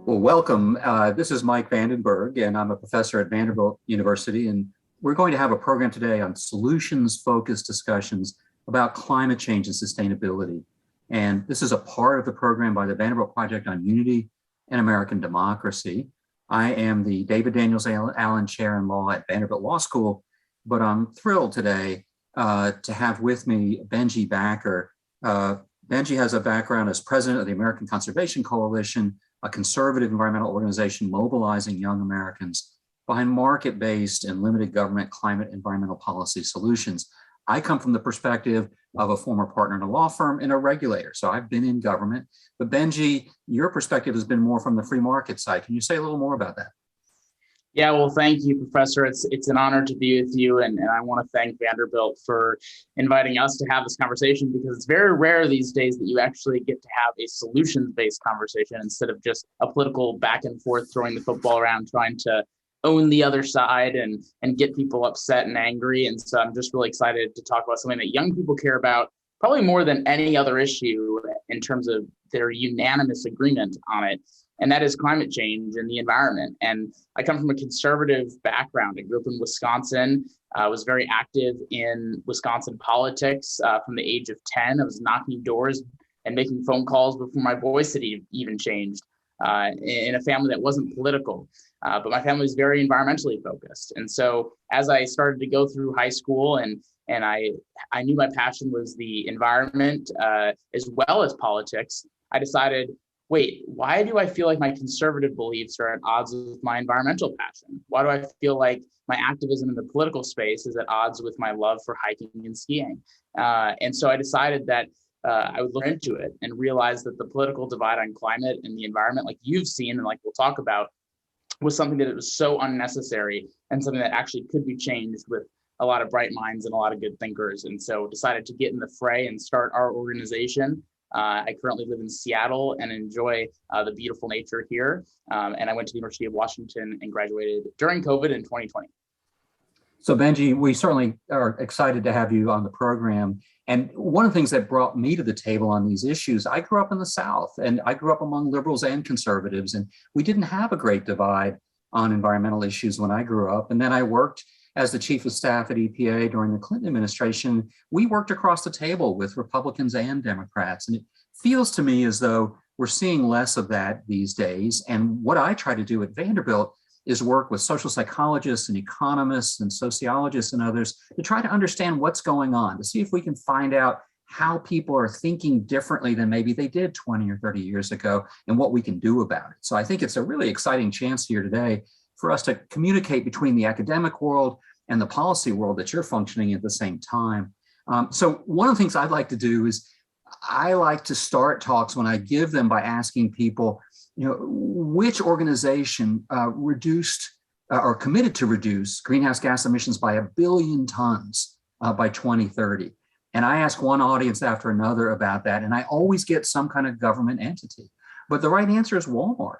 Well, welcome. This is Mike Vandenbergh, and I'm a professor at Vanderbilt University. And we're going to have a program today on solutions-focused discussions about climate change and sustainability. And this is a part of the program by the Vanderbilt Project on Unity and American Democracy. I am the David Daniels Allen Chair in Law at Vanderbilt Law School, but I'm thrilled today to have with me Benji Backer. Benji has a background as president of the American Conservation Coalition, a conservative environmental organization mobilizing young Americans behind market-based and limited government climate environmental policy solutions. I come from the perspective of a former partner in a law firm and a regulator. So I've been in government, but Benji, your perspective has been more from the free market side. Can you say a little more about that? Yeah, well, thank you, Professor. It's an honor to be with you. And I want to thank Vanderbilt for inviting us to have this conversation, because it's very rare these days that you actually get to have a solutions-based conversation instead of just a political back and forth, throwing the football around, trying to own the other side and get people upset and angry. And so I'm just really excited to talk about something that young people care about, probably more than any other issue in terms of their unanimous agreement on it. And that is climate change and the environment. And I come from a conservative background. I grew up in Wisconsin. I was very active in Wisconsin politics from the age of 10. I was knocking doors and making phone calls before my voice had even changed, in a family that wasn't political. But my family was very environmentally focused. And so as I started to go through high school and I knew my passion was the environment as well as politics, I decided, wait, why do I feel like my conservative beliefs are at odds with my environmental passion? Why do I feel like my activism in the political space is at odds with my love for hiking and skiing? And so I decided that I would look into it and realize that the political divide on climate and the environment, like you've seen and like we'll talk about, was something that it was so unnecessary and something that actually could be changed with a lot of bright minds and a lot of good thinkers. And so decided to get in the fray and start our organization. I currently live in Seattle and enjoy the beautiful nature here. And I went to the University of Washington and graduated during COVID in 2020. So Benji, we certainly are excited to have you on the program. And one of the things that brought me to the table on these issues, I grew up in the South and I grew up among liberals and conservatives, and we didn't have a great divide on environmental issues when I grew up. And then I worked as the chief of staff at EPA during the Clinton administration. We worked across the table with Republicans and Democrats. And it feels to me as though we're seeing less of that these days. And what I try to do at Vanderbilt is work with social psychologists and economists and sociologists and others to try to understand what's going on, to see if we can find out how people are thinking differently than maybe they did 20 or 30 years ago and what we can do about it. So I think it's a really exciting chance here today for us to communicate between the academic world and the policy world that you're functioning at the same time. So one of the things I'd like to do is I like to start talks when I give them by asking people, which organization reduced or committed to reduce greenhouse gas emissions by 1 billion tons by 2030. And I ask one audience after another about that, and I always get some kind of government entity. But the right answer is Walmart.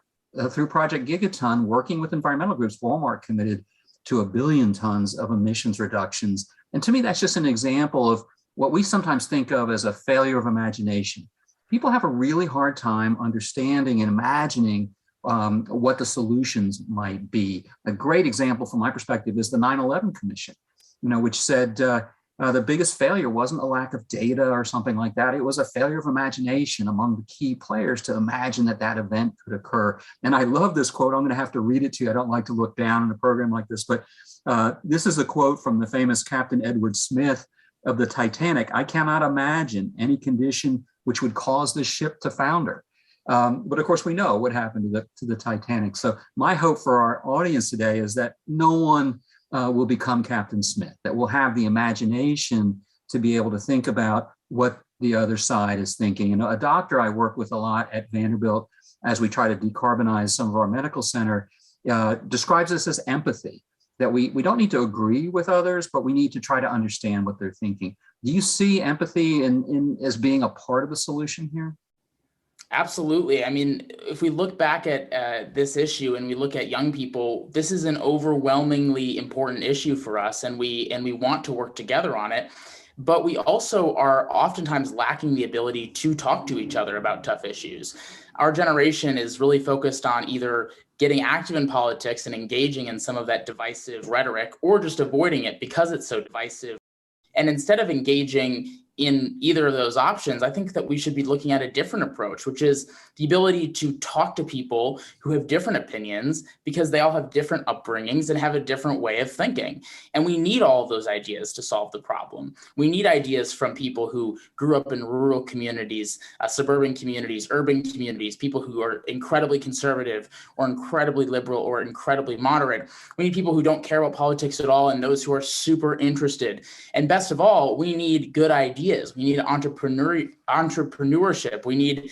Through Project Gigaton, working with environmental groups, Walmart committed to 1 billion tons of emissions reductions. And to me, that's just an example of what we sometimes think of as a failure of imagination. People have a really hard time understanding and imagining what the solutions might be. A great example from my perspective is the 9/11 Commission, which said the biggest failure wasn't a lack of data or something like that. It was a failure of imagination among the key players to imagine that that event could occur. And I love this quote. I'm going to have to read it to you. I don't like to look down in a program like this, but this is a quote from the famous Captain Edward Smith of the Titanic. "I cannot imagine any condition which would cause this ship to founder." But of course, we know what happened to the Titanic. So my hope for our audience today is that no one will become Captain Smith, that we'll have the imagination to be able to think about what the other side is thinking. A doctor I work with a lot at Vanderbilt as we try to decarbonize some of our medical center describes this as empathy, that we don't need to agree with others, but we need to try to understand what they're thinking. Do you see empathy as being a part of the solution here? Absolutely. I mean, if we look back at this issue and we look at young people, this is an overwhelmingly important issue for us, and we want to work together on it. but we also are oftentimes lacking the ability to talk to each other about tough issues. Our generation is really focused on either getting active in politics and engaging in some of that divisive rhetoric, or just avoiding it because it's so divisive. And instead of engaging in either of those options, I think that we should be looking at a different approach, which is the ability to talk to people who have different opinions, because they all have different upbringings and have a different way of thinking. And we need all of those ideas to solve the problem. We need ideas from people who grew up in rural communities, suburban communities, urban communities, people who are incredibly conservative or incredibly liberal or incredibly moderate. We need people who don't care about politics at all and those who are super interested. And best of all, we need good ideas. We need entrepreneurship. We need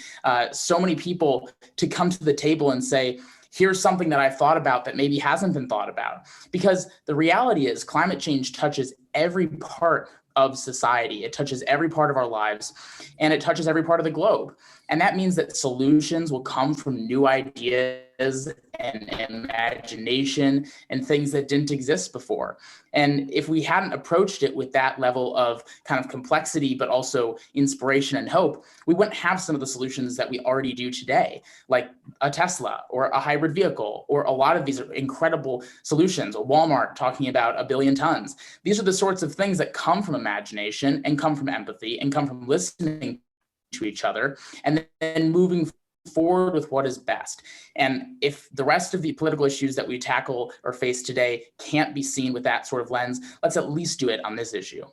so many people to come to the table and say, here's something that I've thought about that maybe hasn't been thought about. Because the reality is climate change touches every part of society. It touches every part of our lives, and it touches every part of the globe. And that means that solutions will come from new ideas and imagination and things that didn't exist before. And if we hadn't approached it with that level of kind of complexity, but also inspiration and hope, we wouldn't have some of the solutions that we already do today, like a Tesla or a hybrid vehicle, or a lot of these incredible solutions, a Walmart talking about 1 billion tons. These are the sorts of things that come from imagination and come from empathy and come from listening to each other and then moving forward with what is best. And if the rest of the political issues that we tackle or face today can't be seen with that sort of lens, let's at least do it on this issue.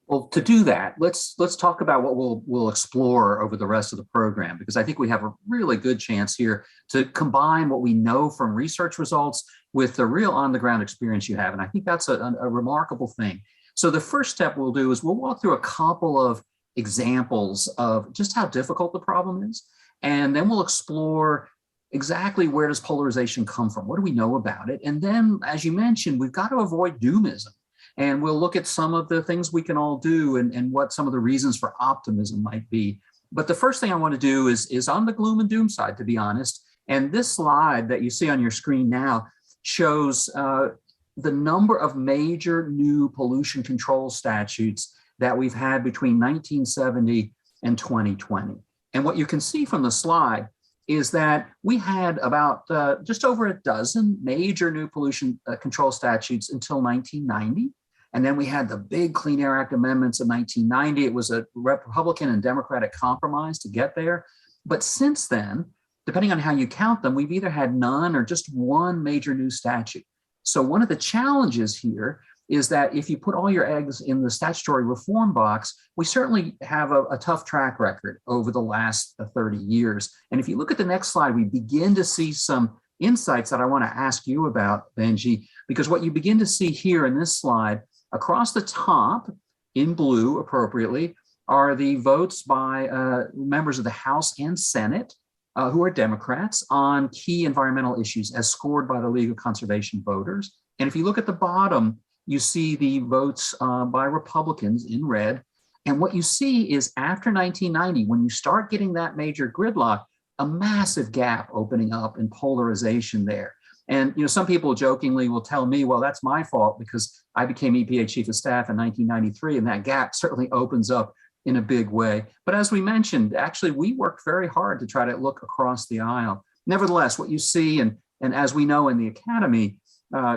Well, to do that, let's talk about what we'll explore over the rest of the program, because I think we have a really good chance here to combine what we know from research results with the real on-the-ground experience you have. And I think that's a remarkable thing. So the first step we'll do is we'll walk through a couple of examples of just how difficult the problem is. And then we'll explore exactly where does polarization come from? What do we know about it? And then, as you mentioned, we've got to avoid doomism. And we'll look at some of the things we can all do and what some of the reasons for optimism might be. But the first thing I want to do is on the gloom and doom side, to be honest. And this slide that you see on your screen now shows the number of major new pollution control statutes that we've had between 1970 and 2020. And what you can see from the slide is that we had about just over a dozen major new pollution control statutes until 1990. And then we had the big Clean Air Act amendments of 1990. It was a Republican and Democratic compromise to get there. But since then, depending on how you count them, we've either had none or just one major new statute. So one of the challenges here is that if you put all your eggs in the statutory reform box, we certainly have a tough track record over the last 30 years. And if you look at the next slide, we begin to see some insights that I want to ask you about, Benji, because what you begin to see here in this slide, across the top, in blue appropriately, are the votes by members of the House and Senate who are Democrats on key environmental issues as scored by the League of Conservation Voters. And if you look at the bottom, you see the votes by Republicans in red. And what you see is after 1990, when you start getting that major gridlock, a massive gap opening up in polarization there. And some people jokingly will tell me, well, that's my fault because I became EPA Chief of Staff in 1993, and that gap certainly opens up in a big way. But as we mentioned, actually, we worked very hard to try to look across the aisle. Nevertheless, what you see, and as we know in the academy,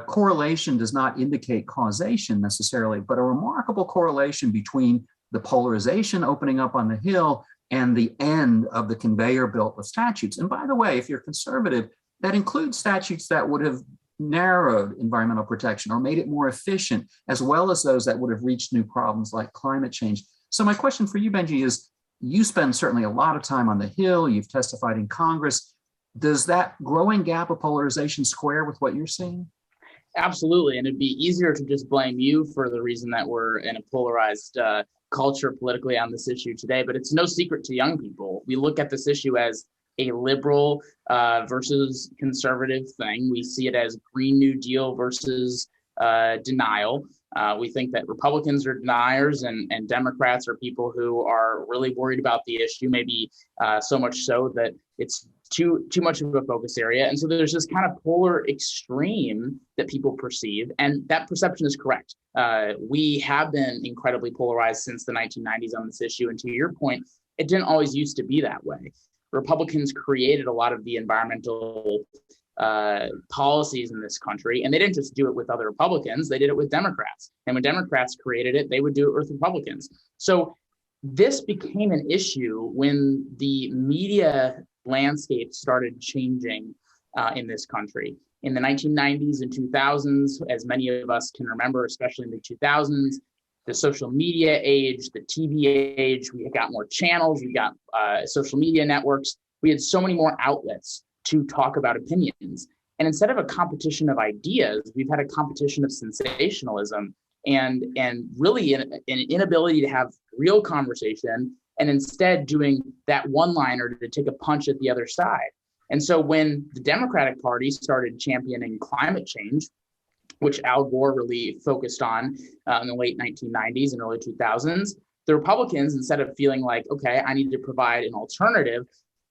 correlation does not indicate causation necessarily, but a remarkable correlation between the polarization opening up on the Hill and the end of the conveyor belt of statutes. And by the way, if you're conservative, that includes statutes that would have narrowed environmental protection or made it more efficient, as well as those that would have reached new problems like climate change. So my question for you, Benji, is you spend certainly a lot of time on the Hill, you've testified in Congress. Does that growing gap of polarization square with what you're seeing? Absolutely. And it'd be easier to just blame you for the reason that we're in a polarized culture politically on this issue today. But it's no secret to young people. We look at this issue as a liberal versus conservative thing. We see it as Green New Deal versus denial. We think that Republicans are deniers and Democrats are people who are really worried about the issue, maybe so much so that it's too much of a focus area. And so there's this kind of polar extreme that people perceive, and that perception is correct. We have been incredibly polarized since the 1990s on this issue. And to your point, it didn't always used to be that way. Republicans created a lot of the environmental policies in this country, and they didn't just do it with other Republicans, they did it with Democrats. And when Democrats created it, they would do it with Republicans. So this became an issue when the media landscape started changing in this country. In the 1990s and 2000s, as many of us can remember, especially in the 2000s, the social media age, the TV age, we got more channels, we got social media networks, we had so many more outlets to talk about opinions. And instead of a competition of ideas, we've had a competition of sensationalism and really an inability to have real conversation, and instead doing that one-liner to take a punch at the other side. And so when the Democratic Party started championing climate change, which Al Gore really focused on in the late 1990s and early 2000s, the Republicans, instead of feeling like, okay, I need to provide an alternative,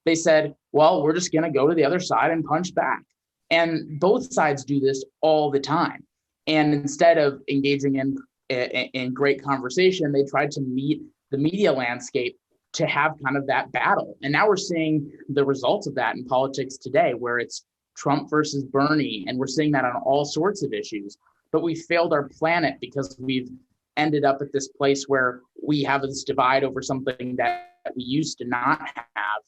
they said, well, we're just going to go to the other side and punch back. And both sides do this all the time. And instead of engaging in great conversation, they tried to meet the media landscape to have kind of that battle. And now we're seeing the results of that in politics today, where it's Trump versus Bernie, and we're seeing that on all sorts of issues. But we failed our planet because we've ended up at this place where we have this divide over something that we used to not have,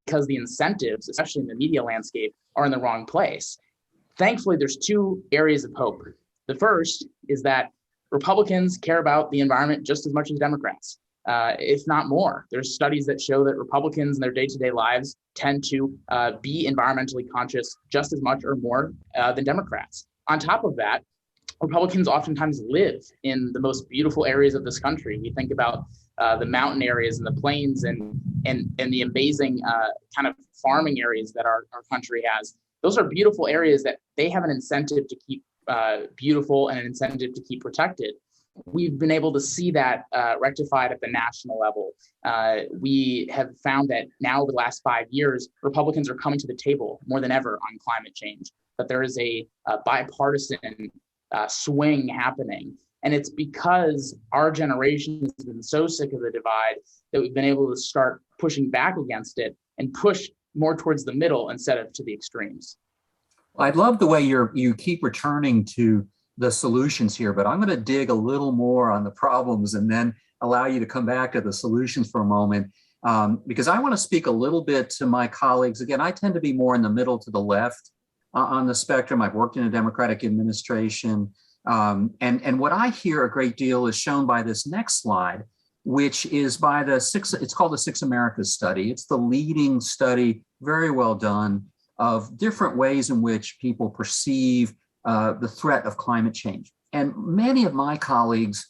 because the incentives, especially in the media landscape, are in the wrong place. Thankfully, there's two areas of hope. The first is that Republicans care about the environment just as much as Democrats, if not more. There's studies that show that Republicans in their day-to-day lives tend to be environmentally conscious just as much or more than Democrats. On top of that, Republicans oftentimes live in the most beautiful areas of this country. We think about the mountain areas and the plains and the amazing kind of farming areas that our country has. Those are beautiful areas that they have an incentive to keep beautiful and an incentive to keep protected. We've been able to see that rectified at the national level. We have found that now over the last 5 years, Republicans are coming to the table more than ever on climate change, that there is a bipartisan swing happening. And it's because our generation has been so sick of the divide that we've been able to start pushing back against it and push more towards the middle instead of to the extremes. I love the way you keep returning to the solutions here, but I'm going to dig a little more on the problems and then allow you to come back to the solutions for a moment, because I want to speak a little bit to my colleagues. Again, I tend to be more in the middle to the left on the spectrum. I've worked in a Democratic administration. And what I hear a great deal is shown by this next slide, which is by it's called the Six Americas study. It's the leading study, very well done, of different ways in which people perceive the threat of climate change. And many of my colleagues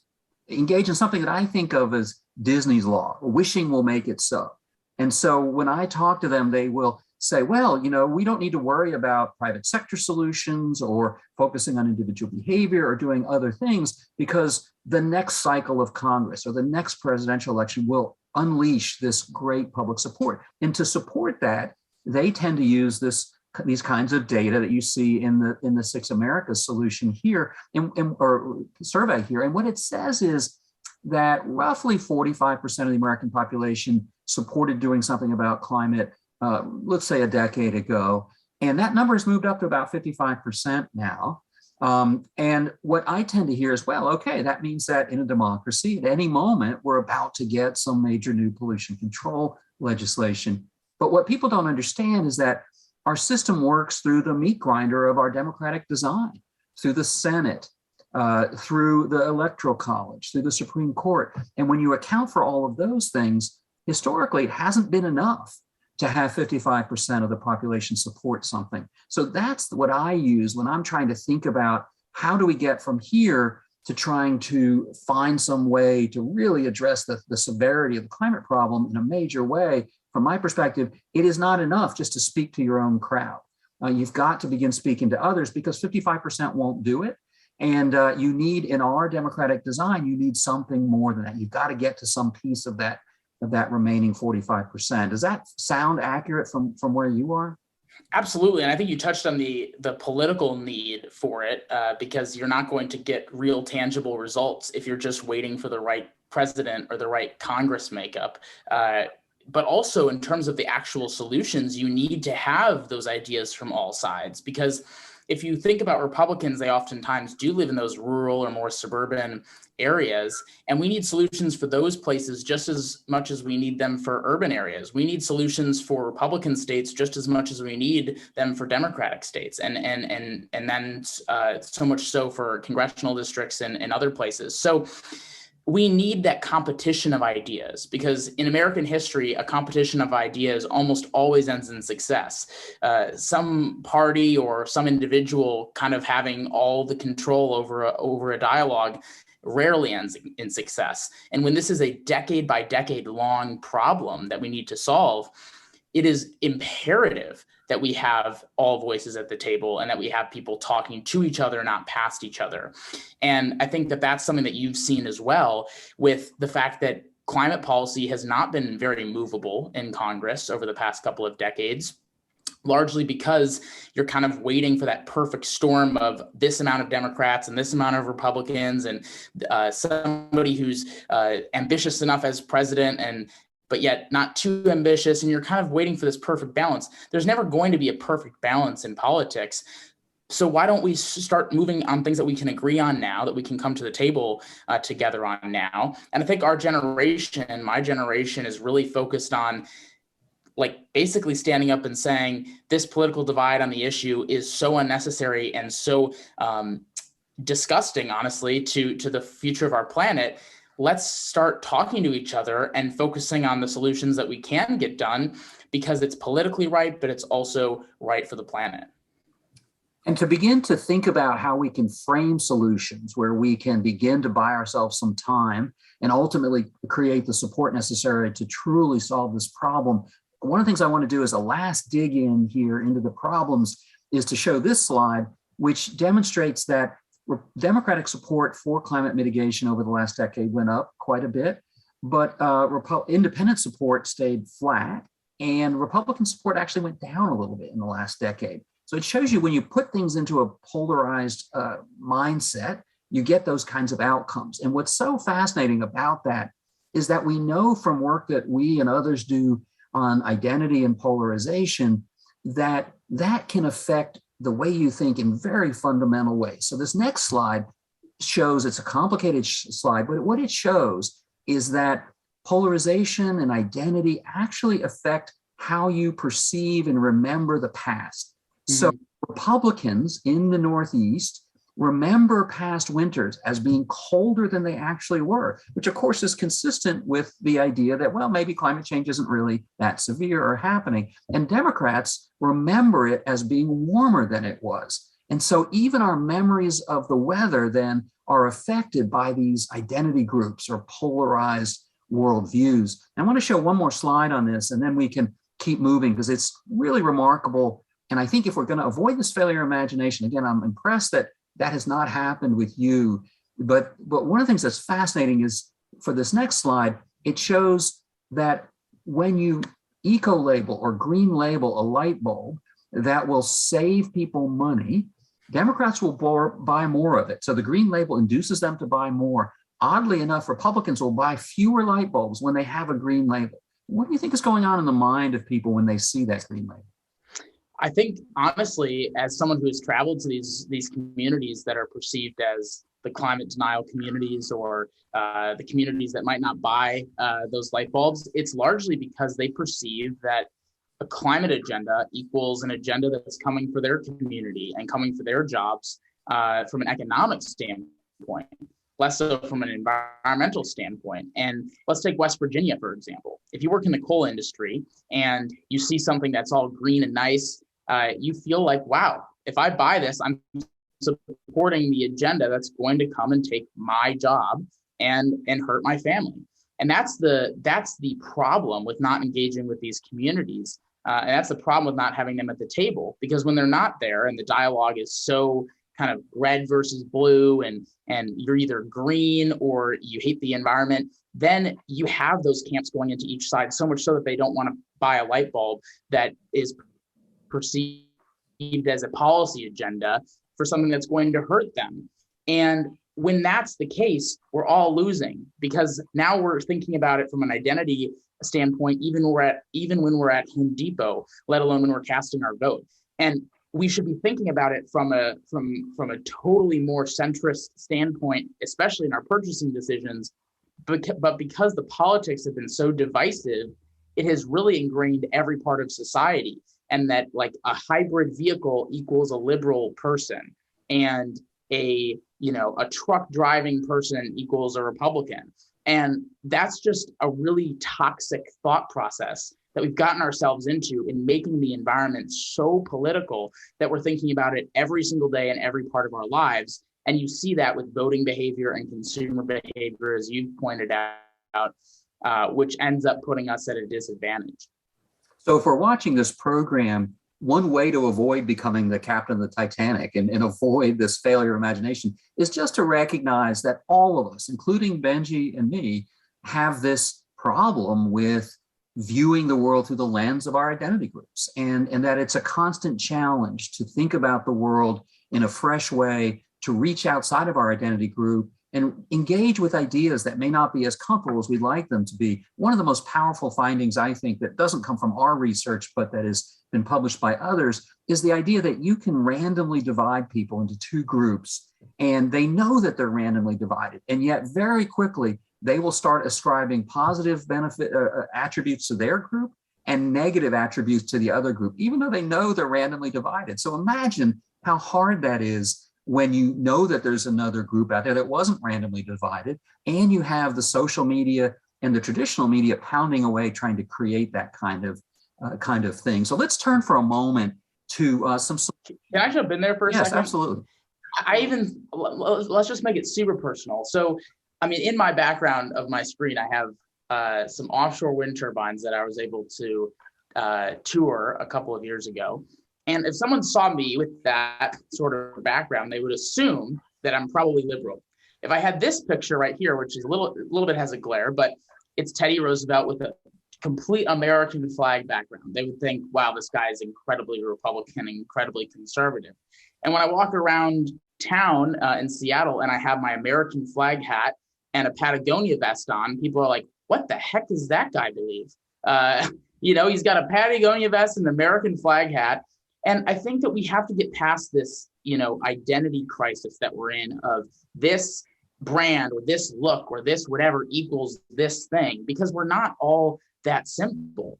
engage in something that I think of as Disney's law, wishing will make it so. And so when I talk to them, they will say, well, we don't need to worry about private sector solutions or focusing on individual behavior or doing other things, because the next cycle of Congress or the next presidential election will unleash this great public support. And to support that, they tend to use these kinds of data that you see in the Six Americas solution here or survey here. And what it says is that roughly 45% of the American population supported doing something about climate, let's say a decade ago. And that number has moved up to about 55% now. And what I tend to hear is, well, okay, that means that in a democracy, at any moment, we're about to get some major new pollution control legislation. But what people don't understand is that our system works through the meat grinder of our democratic design, through the Senate, through the Electoral College, through the Supreme Court. And when you account for all of those things, historically, it hasn't been enough to have 55% of the population support something. So that's what I use when I'm trying to think about how do we get from here to trying to find some way to really address the severity of the climate problem in a major way. From my perspective, it is not enough just to speak to your own crowd. You've got to begin speaking to others, because 55% won't do it. And you need, in our democratic design, you need something more than that. You've got to get to some piece of that remaining 45%. Does that sound accurate from where you are? Absolutely. And I think you touched on the political need for it, because you're not going to get real tangible results if you're just waiting for the right president or the right Congress makeup. But also in terms of the actual solutions, you need to have those ideas from all sides, because if you think about Republicans, they oftentimes do live in those rural or more suburban areas, and we need solutions for those places just as much as we need them for urban areas. We need solutions for Republican states just as much as we need them for Democratic states, and then so much so for congressional districts and other places. So we need that competition of ideas, because in American history, a competition of ideas almost always ends in success. Some party or some individual kind of having all the control over a dialogue rarely ends in success. And when this is a decade by decade long problem that we need to solve, it is imperative that we have all voices at the table and that we have people talking to each other, not past each other. And I think that that's something that you've seen as well, with the fact that climate policy has not been very movable in Congress over the past couple of decades, largely because you're kind of waiting for that perfect storm of this amount of Democrats and this amount of Republicans and somebody who's ambitious enough as president but yet not too ambitious, and you're kind of waiting for this perfect balance. There's never going to be a perfect balance in politics. So why don't we start moving on things that we can agree on now, that we can come to the table together on now? And I think our generation, my generation, is really focused on basically standing up and saying this political divide on the issue is so unnecessary and so disgusting, honestly, to the future of our planet. Let's start talking to each other and focusing on the solutions that we can get done, because it's politically right, but it's also right for the planet. And to begin to think about how we can frame solutions where we can begin to buy ourselves some time and ultimately create the support necessary to truly solve this problem. One of the things I want to do as a last dig in here into the problems is to show this slide, which demonstrates that Democratic support for climate mitigation over the last decade went up quite a bit, but independent support stayed flat, and Republican support actually went down a little bit in the last decade. So it shows you when you put things into a polarized mindset, you get those kinds of outcomes. And what's so fascinating about that is that we know from work that we and others do on identity and polarization that that can affect the way you think in very fundamental ways. So this next slide shows, it's a complicated slide, but what it shows is that polarization and identity actually affect how you perceive and remember the past. Mm-hmm. So Republicans in the Northeast remember past winters as being colder than they actually were, which of course is consistent with the idea that, well, maybe climate change isn't really that severe or happening. And Democrats remember it as being warmer than it was. And so even our memories of the weather then are affected by these identity groups or polarized worldviews. And I want to show one more slide on this, and then we can keep moving, because it's really remarkable. And I think if we're going to avoid this failure of imagination, again, I'm impressed that that has not happened with you. But one of the things that's fascinating is, for this next slide, it shows that when you eco-label or green label a light bulb that will save people money, Democrats will buy more of it. So the green label induces them to buy more. Oddly enough, Republicans will buy fewer light bulbs when they have a green label. What do you think is going on in the mind of people when they see that green label? I think, honestly, as someone who has traveled to these communities that are perceived as the climate denial communities, or the communities that might not buy those light bulbs, it's largely because they perceive that a climate agenda equals an agenda that's coming for their community and coming for their jobs from an economic standpoint, less so from an environmental standpoint. And let's take West Virginia, for example. If you work in the coal industry and you see something that's all green and nice, you feel like, wow, if I buy this, I'm supporting the agenda that's going to come and take my job and hurt my family. And that's the problem with not engaging with these communities. And that's the problem with not having them at the table, because when they're not there and the dialogue is so kind of red versus blue, and you're either green or you hate the environment, then you have those camps going into each side, so much so that they don't want to buy a light bulb that is perceived as a policy agenda for something that's going to hurt them. And when that's the case, we're all losing, because now we're thinking about it from an identity standpoint, even when we're at Home Depot, let alone when we're casting our vote. And we should be thinking about it from a totally more centrist standpoint, especially in our purchasing decisions. But because the politics have been so divisive, it has really ingrained every part of society, and that like a hybrid vehicle equals a liberal person, and a truck driving person equals a Republican. And that's just a really toxic thought process that we've gotten ourselves into, in making the environment so political that we're thinking about it every single day in every part of our lives. And you see that with voting behavior and consumer behavior, as you pointed out, which ends up putting us at a disadvantage. So if we're watching this program, one way to avoid becoming the captain of the Titanic and avoid this failure of imagination is just to recognize that all of us, including Benji and me, have this problem with viewing the world through the lens of our identity groups, and that it's a constant challenge to think about the world in a fresh way, to reach outside of our identity group and engage with ideas that may not be as comfortable as we'd like them to be. One of the most powerful findings, I think, that doesn't come from our research, but that has been published by others, is the idea that you can randomly divide people into two groups, and they know that they're randomly divided, and yet very quickly they will start ascribing positive benefit attributes to their group and negative attributes to the other group, even though they know they're randomly divided. So imagine how hard that is when you know that there's another group out there that wasn't randomly divided, and you have the social media and the traditional media pounding away trying to create that kind of thing. So let's turn for a moment to some. Can I jump in there for a second? Yes, absolutely. Let's just make it super personal. So, I mean, in my background of my screen, I have some offshore wind turbines that I was able to tour a couple of years ago. And if someone saw me with that sort of background, they would assume that I'm probably liberal. If I had this picture right here, which is a little bit has a glare, but it's Teddy Roosevelt with a complete American flag background, they would think, wow, this guy is incredibly Republican, incredibly conservative. And when I walk around town in Seattle and I have my American flag hat and a Patagonia vest on, people are like, what the heck does that guy believe? He's got a Patagonia vest and an American flag hat. And I think that we have to get past this, identity crisis that we're in, of this brand or this look or this whatever equals this thing, because we're not all that simple.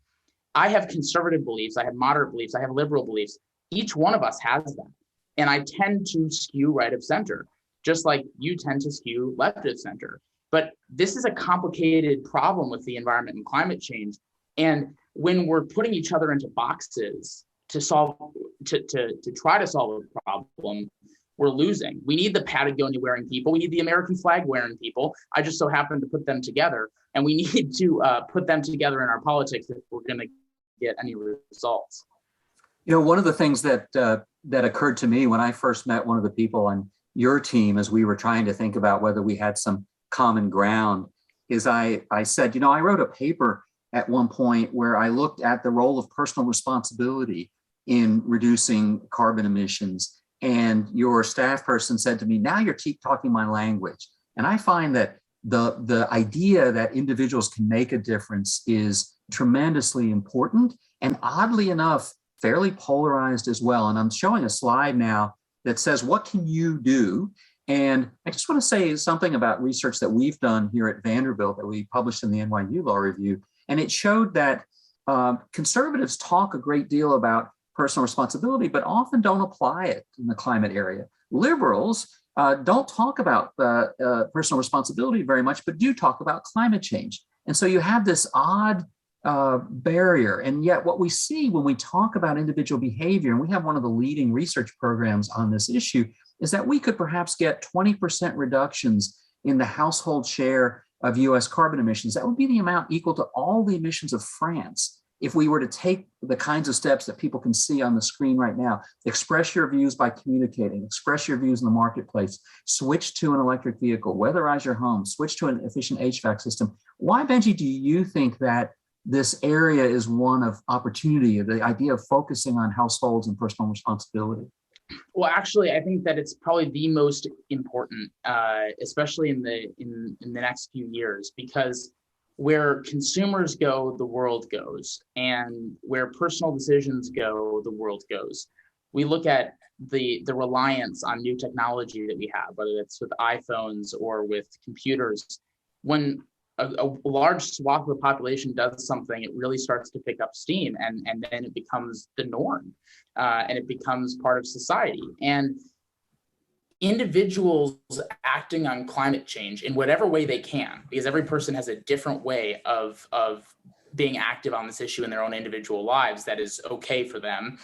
I have conservative beliefs, I have moderate beliefs, I have liberal beliefs. Each one of us has them. And I tend to skew right of center, just like you tend to skew left of center. But this is a complicated problem with the environment and climate change. And when we're putting each other into boxes to try to solve a problem, we're losing. We need the Patagonia wearing people. We need the American flag wearing people. I just so happen to put them together, and we need to put them together in our politics if we're going to get any results. One of the things that occurred to me when I first met one of the people on your team, as we were trying to think about whether we had some common ground, is I said, I wrote a paper at one point where I looked at the role of personal responsibility in reducing carbon emissions. And your staff person said to me, now you're talking my language. And I find that the idea that individuals can make a difference is tremendously important, and oddly enough, fairly polarized as well. And I'm showing a slide now that says, what can you do? And I just want to say something about research that we've done here at Vanderbilt that we published in the NYU Law Review. And it showed that conservatives talk a great deal about personal responsibility, but often don't apply it in the climate area. Liberals don't talk about personal responsibility very much, but do talk about climate change. And so you have this odd barrier. And yet what we see when we talk about individual behavior, and we have one of the leading research programs on this issue, is that we could perhaps get 20% reductions in the household share of US carbon emissions. That would be the amount equal to all the emissions of France if we were to take the kinds of steps that people can see on the screen right now, express your views by communicating, express your views in the marketplace, switch to an electric vehicle, weatherize your home, switch to an efficient HVAC system. Why, Benji, do you think that this area is one of opportunity, the idea of focusing on households and personal responsibility? Well, actually, I think that it's probably the most important, especially in the next few years, because where consumers go, the world goes, and where personal decisions go, the world goes. We look at the reliance on new technology that we have, whether it's with iPhones or with computers. When a large swath of the population does something, it really starts to pick up steam, and then it becomes the norm, and it becomes part of society. And individuals acting on climate change in whatever way they can, because every person has a different way of being active on this issue in their own individual lives that is okay for them.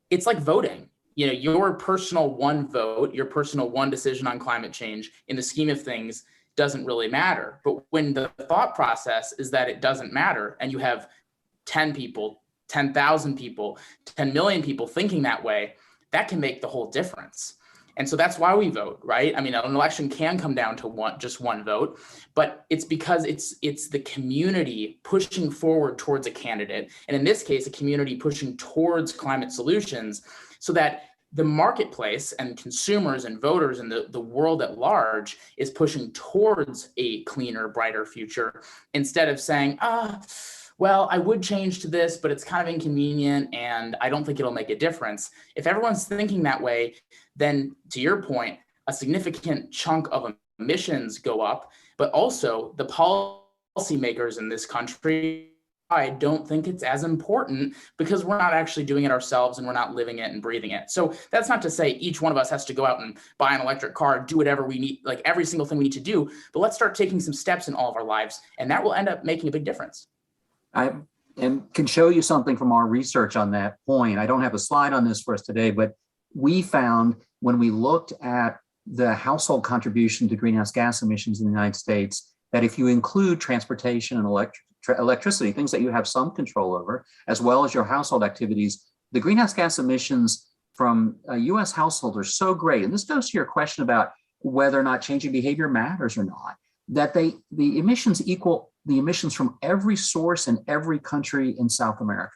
It's like voting. You know, your personal one vote, your personal one decision on climate change in the scheme of things doesn't really matter. But when the thought process is that it doesn't matter, and you have 10 people, 10,000 people, 10 million people thinking that way, that can make the whole difference. And so that's why we vote, right? I mean, an election can come down to just one vote, but it's because it's the community pushing forward towards a candidate. And in this case, a community pushing towards climate solutions, so that the marketplace and consumers and voters and the world at large is pushing towards a cleaner, brighter future, instead of saying, well, I would change to this, but it's kind of inconvenient and I don't think it'll make a difference. If everyone's thinking that way, then to your point, a significant chunk of emissions go up, but also the policymakers in this country, I don't think it's as important, because we're not actually doing it ourselves and we're not living it and breathing it. So that's not to say each one of us has to go out and buy an electric car, do whatever we need, like every single thing we need to do, but let's start taking some steps in all of our lives, and that will end up making a big difference. I can show you something from our research on that point. I don't have a slide on this for us today, but we found when we looked at the household contribution to greenhouse gas emissions in the United States, that if you include transportation and electricity, things that you have some control over, as well as your household activities, the greenhouse gas emissions from US households are so great. And this goes to your question about whether or not changing behavior matters or not, that the emissions equal the emissions from every source in every country in South America.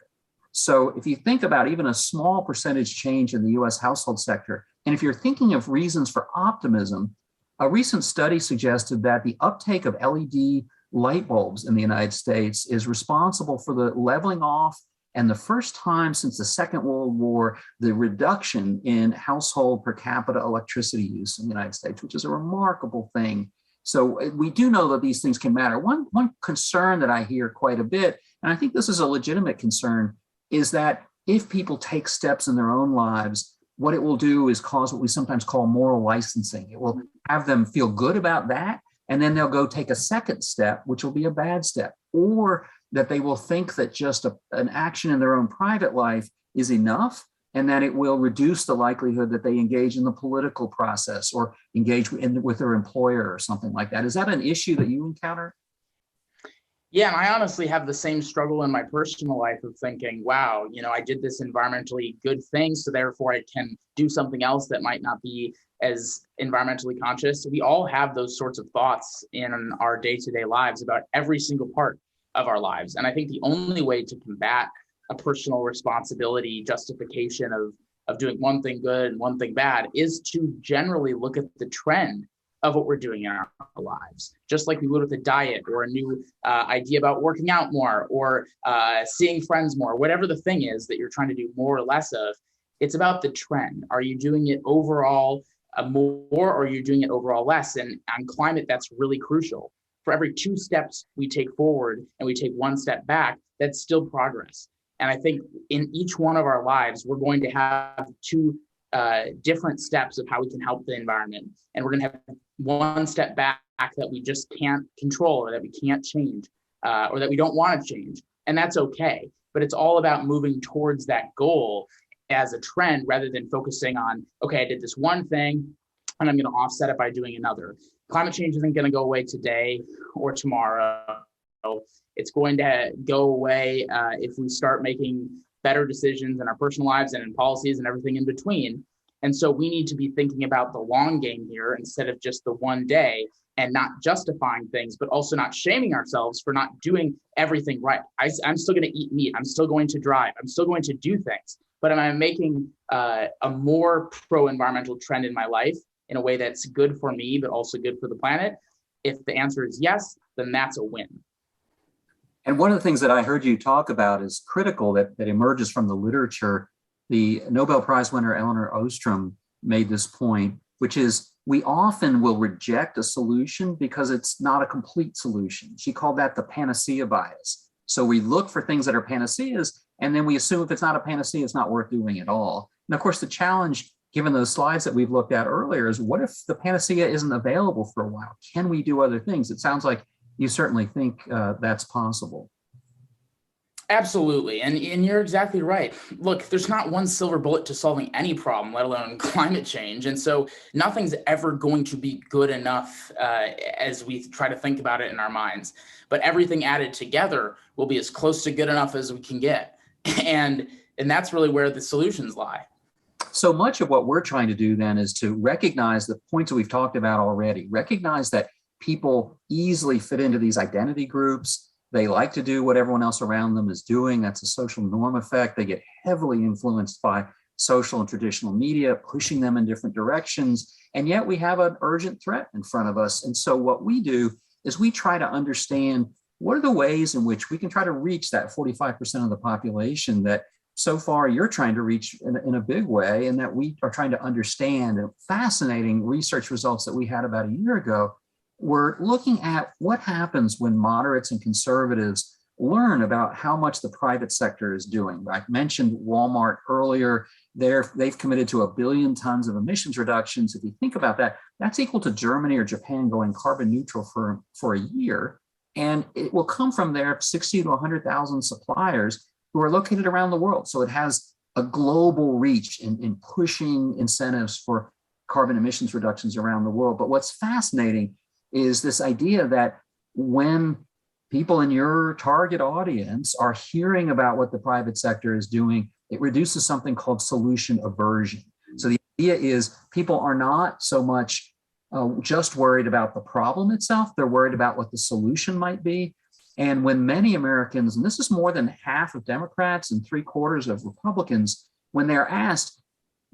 So if you think about even a small percentage change in the US household sector, and if you're thinking of reasons for optimism, a recent study suggested that the uptake of LED light bulbs in the United States is responsible for the leveling off, and the first time since the Second World War, the reduction in household per capita electricity use in the United States, which is a remarkable thing. So we do know that these things can matter. One concern that I hear quite a bit, and I think this is a legitimate concern, is that if people take steps in their own lives, what it will do is cause what we sometimes call moral licensing. It will have them feel good about that, and then they'll go take a second step, which will be a bad step, or that they will think that just an action in their own private life is enough, and that it will reduce the likelihood that they engage in the political process or engage with their employer or something like that. Is that an issue that you encounter? Yeah, and I honestly have the same struggle in my personal life of thinking, wow, I did this environmentally good thing, so therefore I can do something else that might not be as environmentally conscious. We all have those sorts of thoughts in our day-to-day lives about every single part of our lives. And I think the only way to combat a personal responsibility justification of doing one thing good and one thing bad is to generally look at the trend of what we're doing in our lives, just like we would with a diet or a new idea about working out more or seeing friends more, whatever the thing is that you're trying to do more or less of. It's about the trend. Are you doing it overall more, or are you doing it overall less? And on climate, that's really crucial. For every 2 steps we take forward and we take 1 step back, that's still progress. And I think in each one of our lives, we're going to have 2 different steps of how we can help the environment. And we're going to have 1 step back that we just can't control, or that we can't change, or that we don't want to change. And that's okay. But it's all about moving towards that goal as a trend, rather than focusing on, okay, I did this one thing and I'm going to offset it by doing another. Climate change isn't going to go away today or tomorrow It's going to go away if we start making better decisions in our personal lives and in policies and everything in between. And so we need to be thinking about the long game here instead of just the one day, and not justifying things, but also not shaming ourselves for not doing everything right. I'm still going to eat meat. I'm still going to drive. I'm still going to do things. But am I making a more pro-environmental trend in my life in a way that's good for me, but also good for the planet? If the answer is yes, then that's a win. And one of the things that I heard you talk about is critical that emerges from the literature. The Nobel Prize winner Elinor Ostrom made this point, which is we often will reject a solution because it's not a complete solution. She called that the Panacea Bias. So we look for things that are panaceas, and then we assume if it's not a panacea, it's not worth doing at all. And of course, the challenge, given those slides that we've looked at earlier, is what if the panacea isn't available for a while? Can we do other things? It sounds like you certainly think that's possible. Absolutely. And you're exactly right. Look, there's not one silver bullet to solving any problem, let alone climate change. And so nothing's ever going to be good enough as we try to think about it in our minds. But everything added together will be as close to good enough as we can get. And that's really where the solutions lie. So much of what we're trying to do then is to recognize the points that we've talked about already, recognize that people easily fit into these identity groups. They like to do what everyone else around them is doing. That's a social norm effect. They get heavily influenced by social and traditional media, pushing them in different directions. And yet we have an urgent threat in front of us. And so what we do is we try to understand what are the ways in which we can try to reach that 45% of the population that so far you're trying to reach in a big way, and that we are trying to understand. And fascinating research results that we had about a year ago, we're looking at what happens when moderates and conservatives learn about how much the private sector is doing. I mentioned Walmart earlier. They've committed to 1 billion tons of emissions reductions. If you think about that, that's equal to Germany or Japan going carbon neutral for a year. And it will come from their 60 to 100,000 suppliers who are located around the world. So it has a global reach in pushing incentives for carbon emissions reductions around the world. But what's fascinating is this idea that when people in your target audience are hearing about what the private sector is doing, it reduces something called solution aversion. So the idea is people are not so much just worried about the problem itself, they're worried about what the solution might be. And when many Americans, and this is more than half of Democrats and 3/4 of Republicans, when they're asked,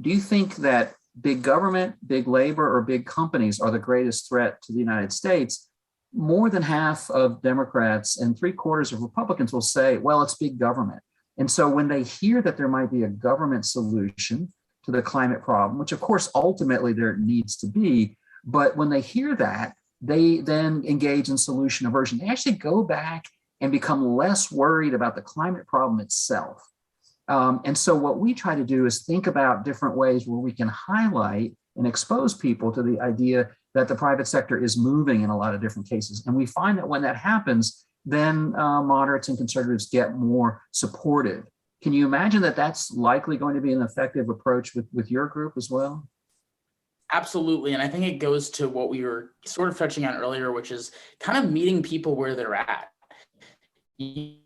do you think that big government, big labor, or big companies are the greatest threat to the United States? More than half of Democrats and 3/4 of Republicans will say, well, it's big government. And so when they hear that there might be a government solution to the climate problem, which of course ultimately there needs to be, but when they hear that, they then engage in solution aversion. They actually go back and become less worried about the climate problem itself. And so what we try to do is think about different ways where we can highlight and expose people to the idea that the private sector is moving in a lot of different cases. And we find that when that happens, then moderates and conservatives get more supportive. Can you imagine that that's likely going to be an effective approach with your group as well? Absolutely. And I think it goes to what we were sort of touching on earlier, which is kind of meeting people where they're at. You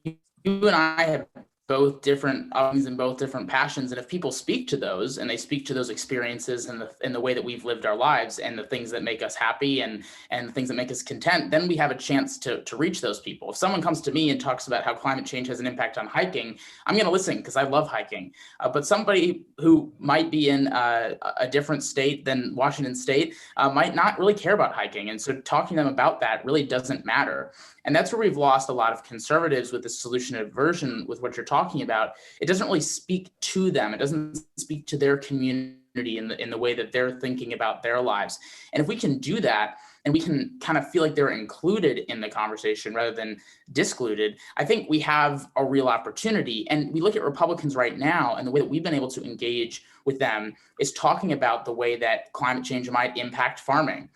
and I have both different opinions and both different passions. And if people speak to those and they speak to those experiences and the way that we've lived our lives and the things that make us happy and the things that make us content, then we have a chance to reach those people. If someone comes to me and talks about how climate change has an impact on hiking, I'm going to listen because I love hiking. But somebody who might be in a different state than Washington State might not really care about hiking. And so talking to them about that really doesn't matter. And that's where we've lost a lot of conservatives with the solution aversion with what you're talking about. It doesn't really speak to them. It doesn't speak to their community in the way that they're thinking about their lives. And if we can do that, and we can kind of feel like they're included in the conversation rather than discluded, I think we have a real opportunity. And we look at Republicans right now, and the way that we've been able to engage with them is talking about the way that climate change might impact farming,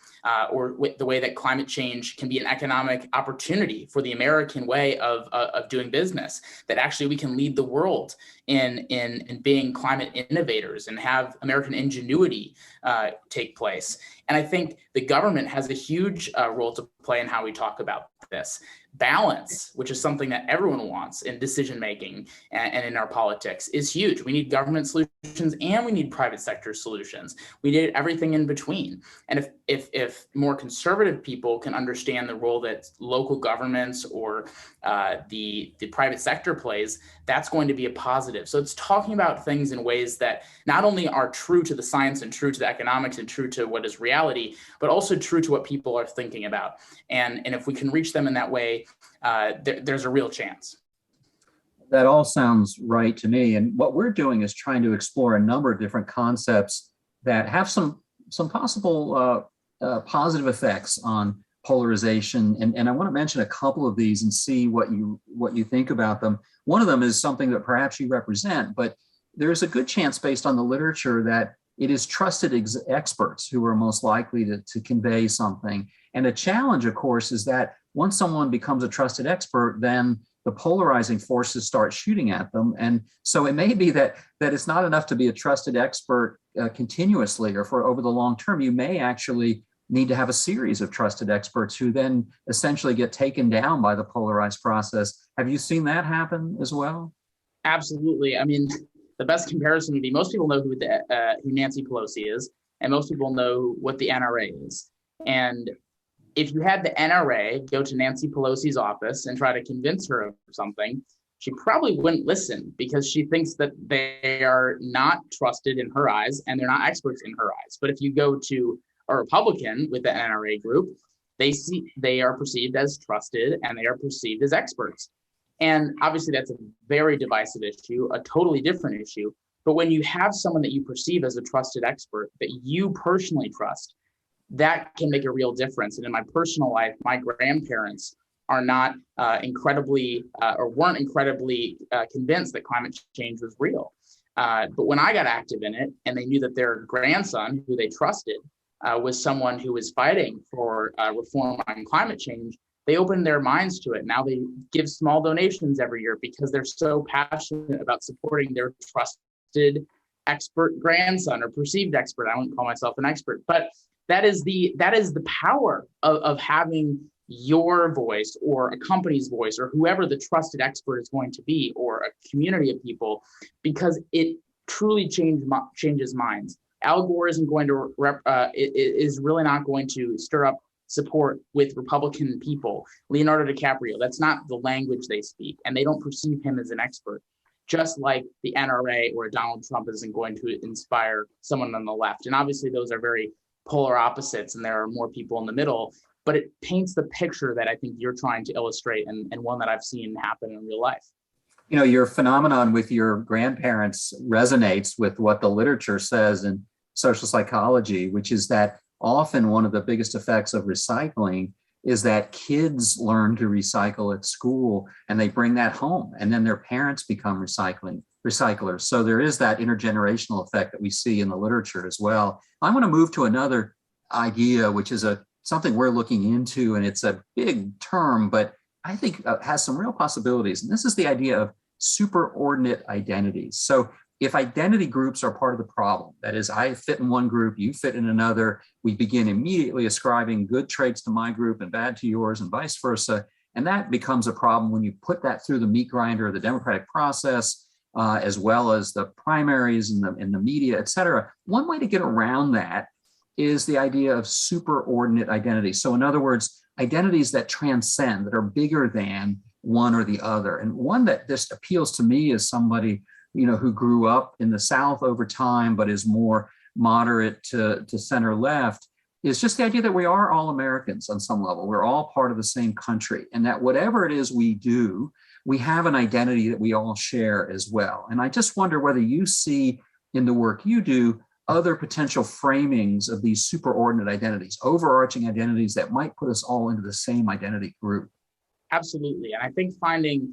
or the way that climate change can be an economic opportunity for the American way of doing business, that actually we can lead the world in being climate innovators and have American ingenuity take place. And I think the government has a huge role to play in how we talk about this. balance, which is something that everyone wants in decision making and in our politics, is huge. We need government solutions and we need private sector solutions. We need everything in between. And if more conservative people can understand the role that local governments or the private sector plays, that's going to be a positive. So it's talking about things in ways that not only are true to the science and true to the economics and true to what is reality, but also true to what people are thinking about. And if we can reach them in that way, there's a real chance. That all sounds right to me. And what we're doing is trying to explore a number of different concepts that have some possible positive effects on polarization. And I want to mention a couple of these and see what you think about them. One of them is something that perhaps you represent, but there's a good chance based on the literature that it is trusted experts who are most likely to convey something. And the challenge, of course, is that once someone becomes a trusted expert, then the polarizing forces start shooting at them. And so it may be that it's not enough to be a trusted expert continuously or for over the long term. You may actually need to have a series of trusted experts who then essentially get taken down by the polarized process. Have you seen that happen as well? Absolutely. I mean, the best comparison would be most people know who Nancy Pelosi is, and most people know what the NRA is. And if you had the NRA go to Nancy Pelosi's office and try to convince her of something, she probably wouldn't listen because she thinks that they are not trusted in her eyes and they're not experts in her eyes. But if you go to a Republican with the NRA group, they are perceived as trusted and they are perceived as experts. And obviously that's a very divisive issue, a totally different issue. But when you have someone that you perceive as a trusted expert that you personally trust, that can make a real difference. And in my personal life, my grandparents are not weren't incredibly convinced that climate change was real. But when I got active in it and they knew that their grandson, who they trusted, was someone who was fighting for reform on climate change, they opened their minds to it. Now they give small donations every year because they're so passionate about supporting their trusted expert grandson or perceived expert. I wouldn't call myself an expert, but that is the power of having your voice or a company's voice or whoever the trusted expert is going to be or a community of people, because it truly changes minds. Al Gore isn't going to is really not going to stir up support with Republican people. Leonardo DiCaprio, that's not the language they speak, and they don't perceive him as an expert. Just like the NRA or Donald Trump isn't going to inspire someone on the left. And obviously those are very polar opposites and there are more people in the middle, but it paints the picture that I think you're trying to illustrate and one that I've seen happen in real life. You know, your phenomenon with your grandparents resonates with what the literature says in social psychology, which is that often one of the biggest effects of recycling is that kids learn to recycle at school and they bring that home and then their parents become recyclers. So there is that intergenerational effect that we see in the literature as well. I want to move to another idea, which is something we're looking into, and it's a big term, but I think has some real possibilities. And this is the idea of superordinate identities. So if identity groups are part of the problem, that is, I fit in one group, you fit in another, we begin immediately ascribing good traits to my group and bad to yours and vice versa. And that becomes a problem when you put that through the meat grinder of the democratic process, as well as the primaries and the media, et cetera. One way to get around that is the idea of superordinate identities. So in other words, identities that transcend, that are bigger than one or the other. And one that just appeals to me as somebody, you know, who grew up in the South over time, but is more moderate to center left, is just the idea that we are all Americans on some level. We're all part of the same country, and that whatever it is we do, we have an identity that we all share as well. And I just wonder whether you see in the work you do other potential framings of these superordinate identities, overarching identities that might put us all into the same identity group. Absolutely. And I think finding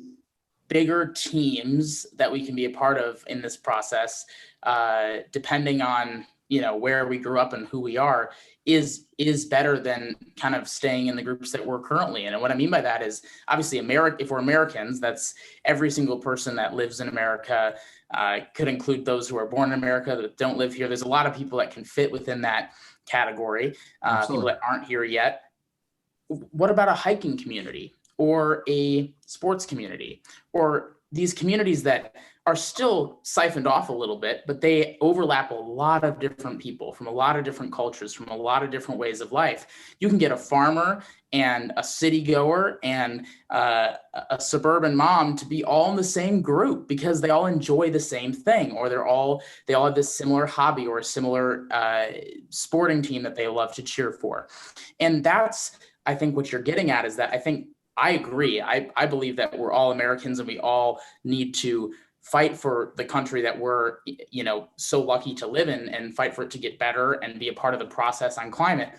bigger teams that we can be a part of in this process, depending on, you know, where we grew up and who we are, is better than kind of staying in the groups that we're currently in. And what I mean by that is, obviously, if we're Americans, that's every single person that lives in America. Could include those who are born in America that don't live here. There's a lot of people that can fit within that category, people that aren't here yet. What about a hiking community or a sports community, or these communities that are still siphoned off a little bit, but they overlap a lot of different people from a lot of different cultures, from a lot of different ways of life. You can get a farmer and a city goer and a suburban mom to be all in the same group because they all enjoy the same thing, or they all have this similar hobby or a similar sporting team that they love to cheer for. And that's, I think, what you're getting at is that I agree. I believe that we're all Americans and we all need to fight for the country that we're, so lucky to live in, and fight for it to get better and be a part of the process on climate.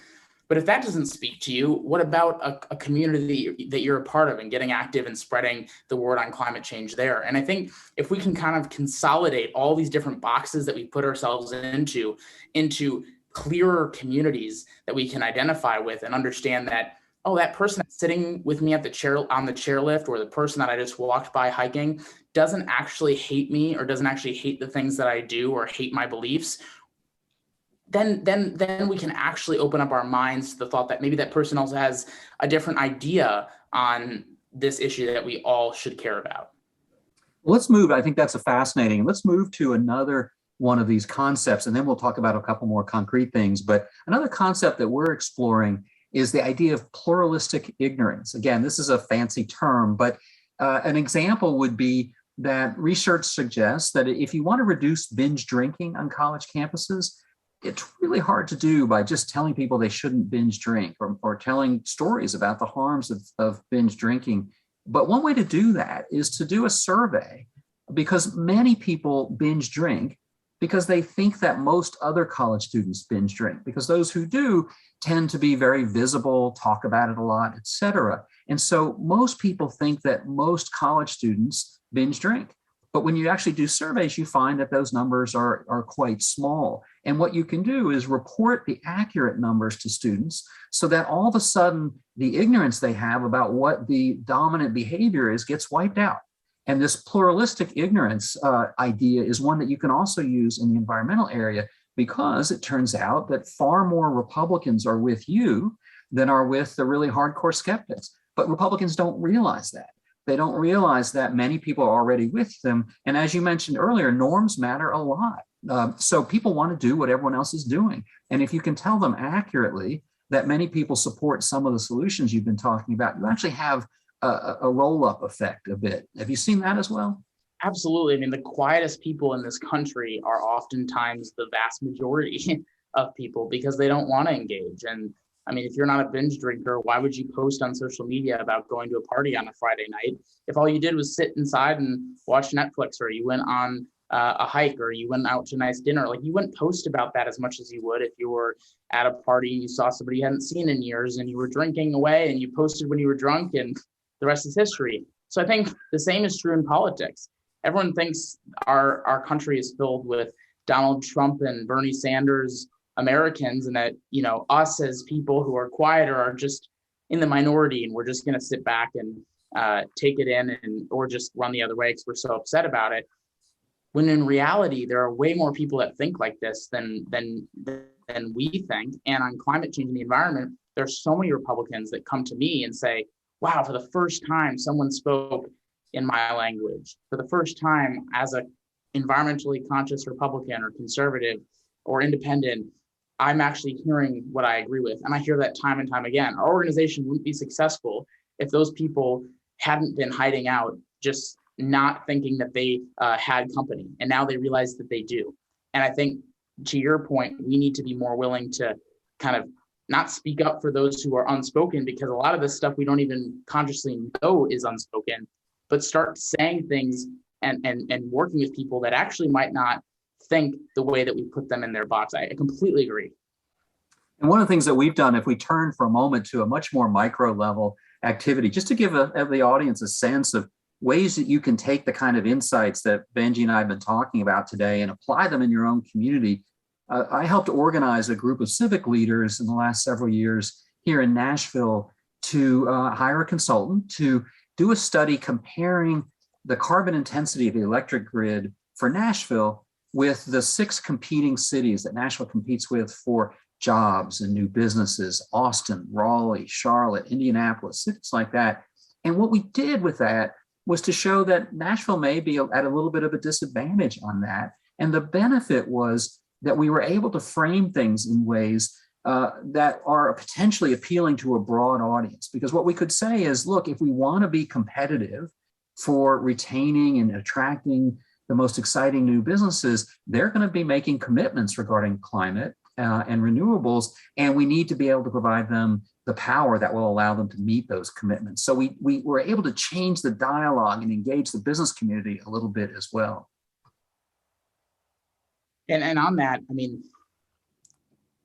But if that doesn't speak to you, what about a community that you're a part of and getting active and spreading the word on climate change there? And I think if we can kind of consolidate all these different boxes that we put ourselves into clearer communities that we can identify with and understand that, oh, that person that's sitting with me on the chairlift, or the person that I just walked by hiking doesn't actually hate me, or doesn't actually hate the things that I do, or hate my beliefs, then we can actually open up our minds to the thought that maybe that person also has a different idea on this issue that we all should care about. Let's move. I think that's fascinating. Let's move to another one of these concepts, and then we'll talk about a couple more concrete things. But another concept that we're exploring is the idea of pluralistic ignorance. Again, this is a fancy term, but an example would be that research suggests that if you want to reduce binge drinking on college campuses, it's really hard to do by just telling people they shouldn't binge drink, or telling stories about the harms of binge drinking. But one way to do that is to do a survey, because many people binge drink because they think that most other college students binge drink, because those who do tend to be very visible, talk about it a lot, et cetera. And so most people think that most college students binge drink. But when you actually do surveys, you find that those numbers are quite small. And what you can do is report the accurate numbers to students, so that all of a sudden the ignorance they have about what the dominant behavior is gets wiped out. And this pluralistic ignorance idea is one that you can also use in the environmental area, because it turns out that far more Republicans are with you than are with the really hardcore skeptics. But Republicans don't realize that. They don't realize that many people are already with them. And as you mentioned earlier, norms matter a lot. So people want to do what everyone else is doing. And if you can tell them accurately that many people support some of the solutions you've been talking about, you actually have a roll-up effect a bit. Have you seen that as well? Absolutely. I mean, the quietest people in this country are oftentimes the vast majority of people, because they don't want to engage. And I mean, if you're not a binge drinker, why would you post on social media about going to a party on a Friday night if all you did was sit inside and watch Netflix, or you went on a hike, or you went out to a nice dinner? Like, you wouldn't post about that as much as you would if you were at a party and you saw somebody you hadn't seen in years and you were drinking away and you posted when you were drunk, and the rest is history. So I think the same is true in politics. Everyone thinks our country is filled with Donald Trump and Bernie Sanders Americans, and that, us as people who are quieter are just in the minority, and we're just going to sit back and take it in, or just run the other way because we're so upset about it. When in reality, there are way more people that think like this than we think. And on climate change and the environment, there's so many Republicans that come to me and say, wow, for the first time, someone spoke in my language. For the first time, as a environmentally conscious Republican or conservative or independent, I'm actually hearing what I agree with. And I hear that time and time again. Our organization wouldn't be successful if those people hadn't been hiding out, just not thinking that they had company. And now they realize that they do. And I think, to your point, we need to be more willing to kind of not speak up for those who are unspoken, because a lot of this stuff we don't even consciously know is unspoken, but start saying things and working with people that actually might not think the way that we put them in their box. I completely agree. And one of the things that we've done, if we turn for a moment to a much more micro level activity, just to give the audience a sense of ways that you can take the kind of insights that Benji and I have been talking about today and apply them in your own community. I helped organize a group of civic leaders in the last several years here in Nashville to hire a consultant to do a study comparing the carbon intensity of the electric grid for Nashville with the 6 competing cities that Nashville competes with for jobs and new businesses: Austin, Raleigh, Charlotte, Indianapolis, cities like that. And what we did with that was to show that Nashville may be at a little bit of a disadvantage on that. And the benefit was that we were able to frame things in ways that are potentially appealing to a broad audience. Because what we could say is, look, if we want to be competitive for retaining and attracting the most exciting new businesses, they're going to be making commitments regarding climate and renewables, and we need to be able to provide them the power that will allow them to meet those commitments. So we were able to change the dialogue and engage the business community a little bit as well. And on that, I mean,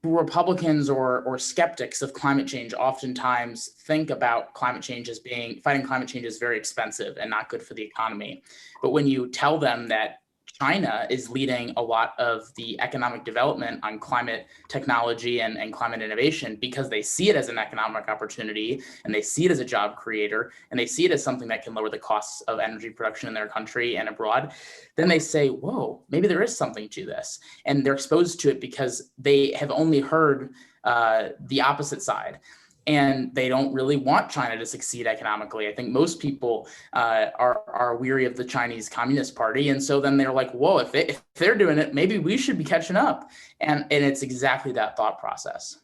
Republicans or skeptics of climate change oftentimes think about climate change as fighting climate change is very expensive and not good for the economy. But when you tell them that China is leading a lot of the economic development on climate technology and climate innovation because they see it as an economic opportunity and they see it as a job creator and they see it as something that can lower the costs of energy production in their country and abroad, then they say, whoa, maybe there is something to this. And they're exposed to it because they have only heard the opposite side. And they don't really want China to succeed economically. I think most people are weary of the Chinese Communist Party. And so then they're like, whoa, if they're doing it, maybe we should be catching up. And it's exactly that thought process.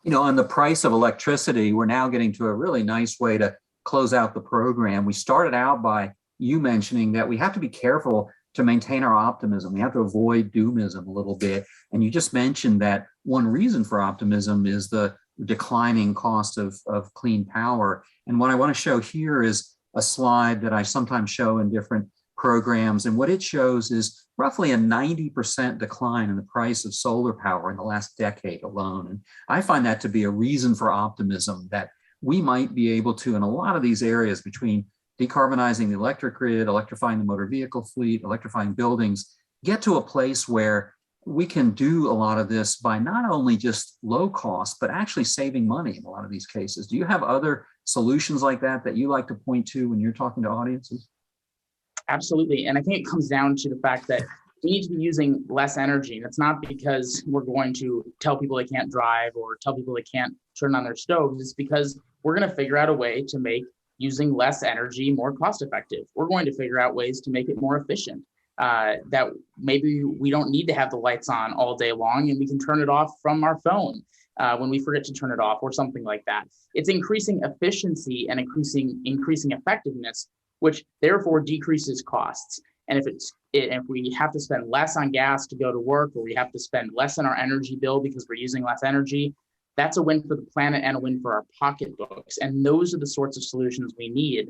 You know, on the price of electricity, we're now getting to a really nice way to close out the program. We started out by you mentioning that we have to be careful to maintain our optimism. We have to avoid doomism a little bit. And you just mentioned that one reason for optimism is the declining cost of clean power. And what I want to show here is a slide that I sometimes show in different programs. And what it shows is roughly a 90% decline in the price of solar power in the last decade alone. And I find that to be a reason for optimism that we might be able to, in a lot of these areas between decarbonizing the electric grid, electrifying the motor vehicle fleet, electrifying buildings, get to a place where we can do a lot of this by not only just low cost, but actually saving money in a lot of these cases. Do you have other solutions like that you like to point to when you're talking to audiences? Absolutely. And I think it comes down to the fact that we need to be using less energy. And it's not because we're going to tell people they can't drive or tell people they can't turn on their stoves. It's because we're going to figure out a way to make using less energy more cost effective. We're going to figure out ways to make it more efficient. That maybe we don't need to have the lights on all day long and we can turn it off from our phone when we forget to turn it off or something like that. It's increasing efficiency and increasing effectiveness, which therefore decreases costs. And if we have to spend less on gas to go to work, or we have to spend less on our energy bill because we're using less energy, that's a win for the planet and a win for our pocketbooks. And those are the sorts of solutions we need,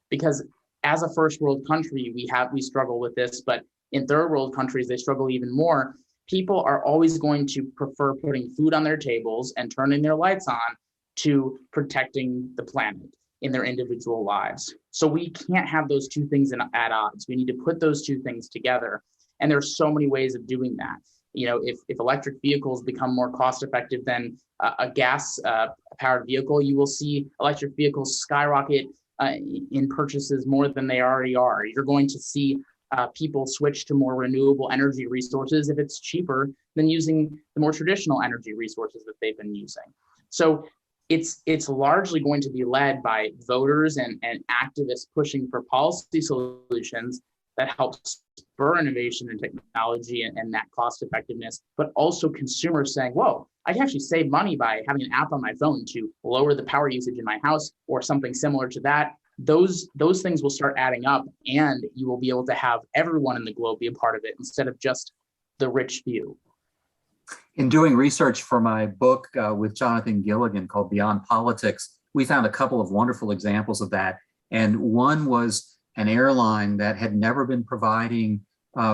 because as a first world country, we struggle with this, but in third world countries, they struggle even more. People are always going to prefer putting food on their tables and turning their lights on to protecting the planet in their individual lives. So we can't have those two things at odds. We need to put those two things together. And there's so many ways of doing that. You know, if electric vehicles become more cost effective than a gas powered vehicle, you will see electric vehicles skyrocket in purchases more than they already are. You're going to see people switch to more renewable energy resources if it's cheaper than using the more traditional energy resources that they've been using. So it's largely going to be led by voters and activists pushing for policy solutions that help spur innovation and technology and that cost effectiveness, but also consumers saying, whoa, I can actually save money by having an app on my phone to lower the power usage in my house or something similar to that. Those things will start adding up, and you will be able to have everyone in the globe be a part of it instead of just the rich few. In doing research for my book with Jonathan Gilligan called Beyond Politics, we found a couple of wonderful examples of that. And one was an airline that had never been providing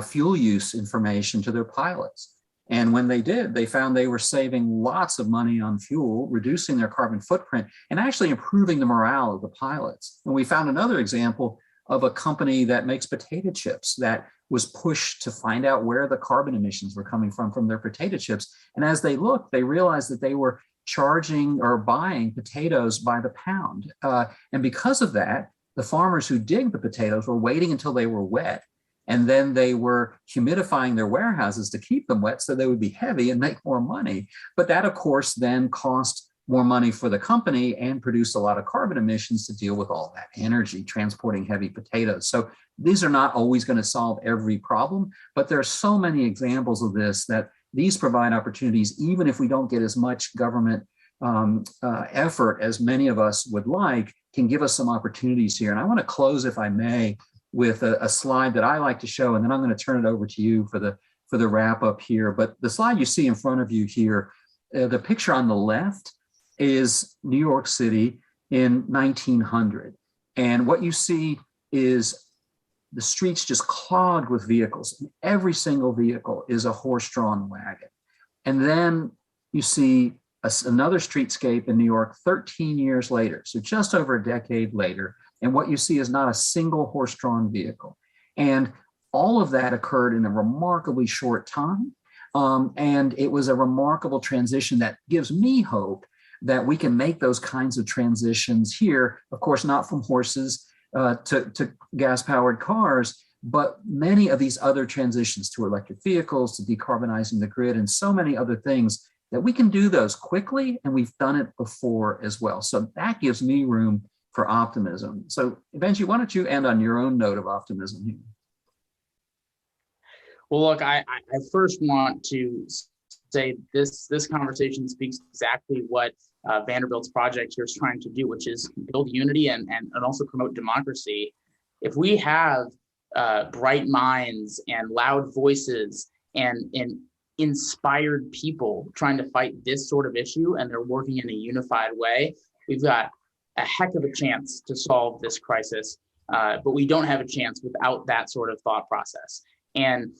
fuel use information to their pilots. And when they did, they found they were saving lots of money on fuel, reducing their carbon footprint, and actually improving the morale of the pilots. And we found another example of a company that makes potato chips that was pushed to find out where the carbon emissions were coming from their potato chips. And as they looked, they realized that they were charging or buying potatoes by the pound. And because of that, the farmers who dig the potatoes were waiting until they were wet. And then they were humidifying their warehouses to keep them wet so they would be heavy and make more money. But that, of course, then cost more money for the company and produce a lot of carbon emissions to deal with all that energy transporting heavy potatoes. So these are not always going to solve every problem, but there are so many examples of this that these provide opportunities, even if we don't get as much government effort as many of us would like, can give us some opportunities here. And I want to close, if I may, with a slide that I like to show, and then I'm going to turn it over to you for the wrap up here. But the slide you see in front of you here, the picture on the left is New York City in 1900. And what you see is the streets just clogged with vehicles. Every single vehicle is a horse-drawn wagon. And then you see another streetscape in New York 13 years later, so just over a decade later, and what you see is not a single horse-drawn vehicle. And all of that occurred in a remarkably short time. And it was a remarkable transition that gives me hope that we can make those kinds of transitions here, of course, not from horses to gas-powered cars, but many of these other transitions to electric vehicles, to decarbonizing the grid, and so many other things that we can do those quickly, and we've done it before as well. So that gives me room for optimism. So Benji, why don't you end on your own note of optimism here? Well, look, I first want to say this conversation speaks exactly what Vanderbilt's project here is trying to do, which is build unity and also promote democracy. If we have bright minds and loud voices and inspired people trying to fight this sort of issue, and they're working in a unified way, we've got a heck of a chance to solve this crisis. But we don't have a chance without that sort of thought process. And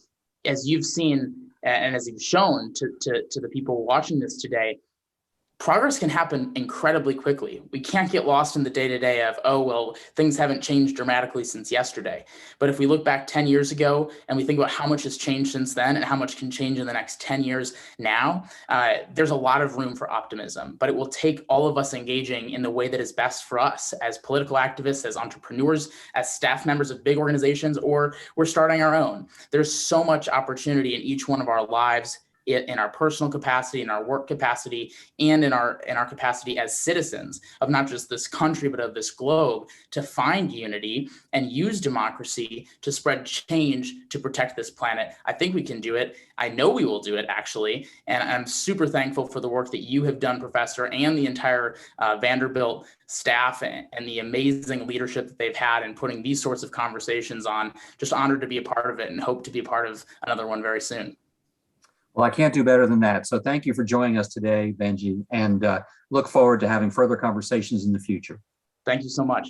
as you've seen, and as you've shown to the people watching this today, progress can happen incredibly quickly. We can't get lost in the day-to-day of, oh, well, things haven't changed dramatically since yesterday. But if we look back 10 years ago and we think about how much has changed since then and how much can change in the next 10 years now, there's a lot of room for optimism. But it will take all of us engaging in the way that is best for us as political activists, as entrepreneurs, as staff members of big organizations, or we're starting our own. There's so much opportunity in each one of our lives, in our personal capacity, in our work capacity, and in our capacity as citizens of not just this country, but of this globe, to find unity and use democracy to spread change to protect this planet. I think we can do it. I know we will do it, actually. And I'm super thankful for the work that you have done, Professor, and the entire Vanderbilt staff and the amazing leadership that they've had in putting these sorts of conversations on. Just honored to be a part of it and hope to be a part of another one very soon. Well, I can't do better than that. So thank you for joining us today, Benji, and look forward to having further conversations in the future. Thank you so much.